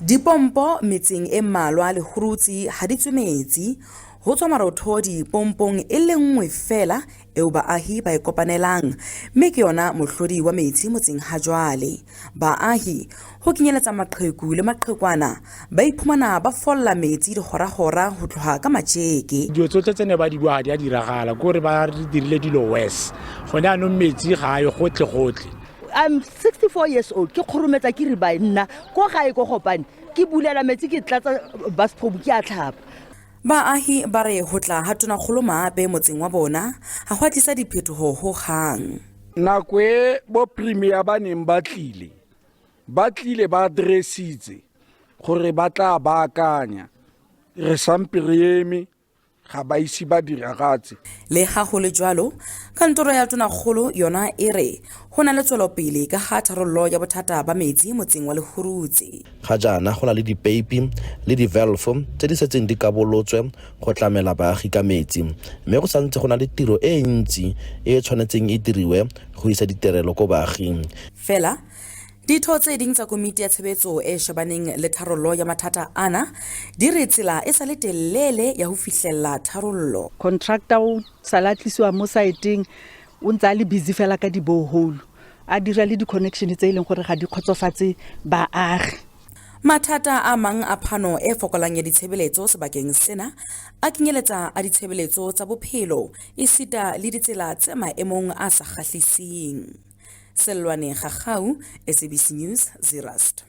Dipompo metseng e mmalwa lehurutshe ha di tswe metsi ho tswa marothodi pompong e le nngwe fela eo baahi ba e kopanelang mme ke yona mohlodi wa metsi motseng ha jwale. Baahi ho kenyeletsa maqheku le maqhekwana ba iphumana ba folla metsi dihora ho tloha ka matjeke. Dio tsotle tsene ba di bua di a diragala gore ba re dirile dilo wes gone anong metsi ga yo gotle. I'm 64 years old. Ke khurumetsa ke re ba nna ko gae go gopane ke bulela metsi ke tlatsa basphobu ke a tlhapa. Baahi ba re ho tla ha tona kgolo mape motseng wa bona ha go tlisa diphetoho ho gang. Nako e bo premier ba neng ba tlile ba adressitse gore ba tla baakanya re sampirieme ga ba isi ba diragatse. Le ha ho le jwalo kantoro ya tona kgolo yona e re ho na le tswelopele ka ha tharollo ya bothata ba metsi motseng wa lehurutshe. Ga jaana go na le dipeipi le di-valve tse di setseng di kabolotswe go tlamela baagi ka metsi mme go santse go na le tiro e ntsi e tshwanetseng e diriwe go isa ditirelo ko baaging. Fela ditho tse ding tsa komiti ya tshebetso e shebaneng le tharollo ya mathata ana di re tsela e sa le telele ya ho fihlella tharollo. Contractor o salatliswa mo siteng o ntse a le busy fela ka di-borehole a dira le di-connection tse ileng gore ga di khotsofatse baagi. Mathata a mang a phano e fokolang ya ditshebeletso sebakeng sena a kenyeletsa a ditshebeletso tsa bophelo esita le ditsela tse maemong a sa kgahliseng. Selwane Gagau, SABC News, Zeerust.